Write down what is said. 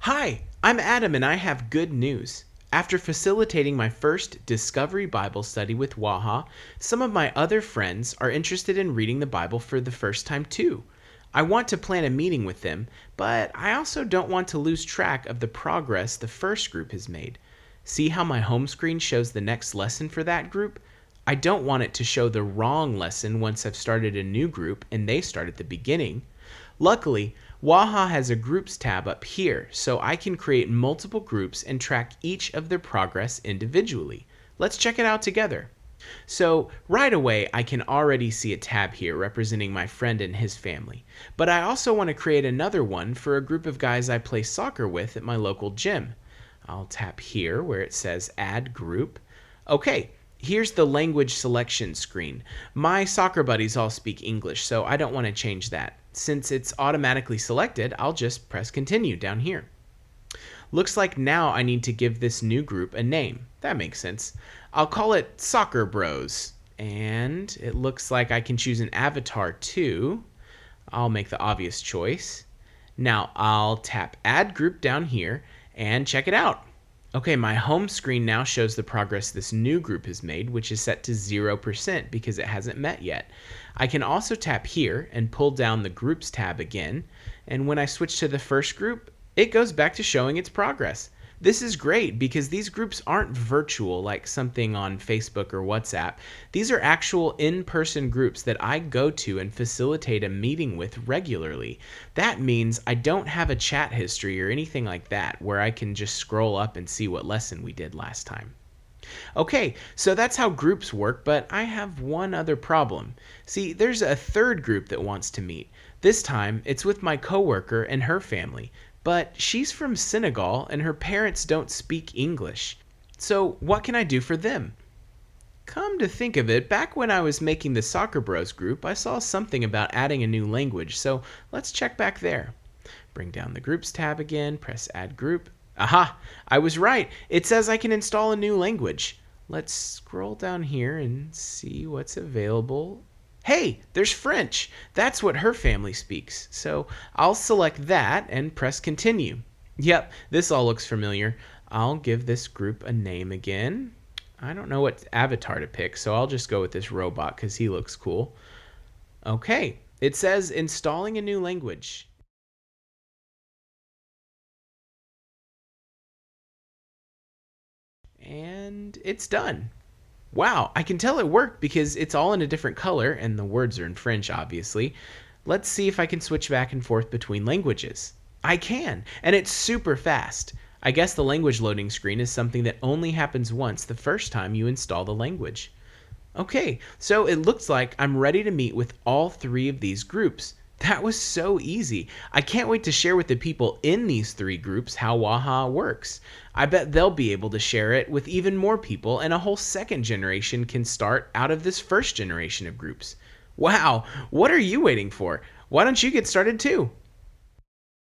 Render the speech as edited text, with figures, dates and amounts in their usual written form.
Hi, I'm Adam and I have good news. After facilitating my first Discovery Bible study with Waha, some of my other friends are interested in reading the Bible for the first time too. I want to plan a meeting with them, but I also don't want to lose track of the progress the first group has made. See how my home screen shows the next lesson for that group? I don't want it to show the wrong lesson once I've started a new group and they start at the beginning. Luckily, Waha has a groups tab up here, so I can create multiple groups and track each of their progress individually. Let's check it out together. So right away, I can already see a tab here representing my friend and his family. But I also want to create another one for a group of guys I play soccer with at my local gym. I'll tap here where it says Add Group. Okay, here's the language selection screen. My soccer buddies all speak English, so I don't want to change that. Since it's automatically selected, I'll just press Continue down here. Looks like now I need to give this new group a name. That makes sense. I'll call it Soccer Bros. And it looks like I can choose an avatar too. I'll make the obvious choice. Now I'll tap Add Group down here and check it out. Okay, my home screen now shows the progress this new group has made, which is set to 0% because it hasn't met yet. I can also tap here and pull down the Groups tab again, and when I switch to the first group, it goes back to showing its progress. This is great because these groups aren't virtual like something on Facebook or WhatsApp. These are actual in-person groups that I go to and facilitate a meeting with regularly. That means I don't have a chat history or anything like that where I can just scroll up and see what lesson we did last time. Okay, so that's how groups work, but I have one other problem. See, there's a third group that wants to meet. This time, it's with my coworker and her family. But she's from Senegal and her parents don't speak English. So what can I do for them? Come to think of it, back when I was making the Soccer Bros group, I saw something about adding a new language, so let's check back there. Bring down the Groups tab again, press Add Group. Aha! I was right! It says I can install a new language. Let's scroll down here and see what's available. Hey, there's French. That's what her family speaks. So I'll select that and press Continue. Yep, this all looks familiar. I'll give this group a name again. I don't know what avatar to pick, so I'll just go with this robot because he looks cool. Okay, it says installing a new language. And it's done. Wow, I can tell it worked because it's all in a different color and the words are in French, obviously. Let's see if I can switch back and forth between languages. I can, and it's super fast. I guess the language loading screen is something that only happens once the first time you install the language. Okay, so it looks like I'm ready to meet with all three of these groups. That was so easy. I can't wait to share with the people in these three groups how Waha works. I bet they'll be able to share it with even more people, and a whole second generation can start out of this first generation of groups. Wow, what are you waiting for? Why don't you get started too?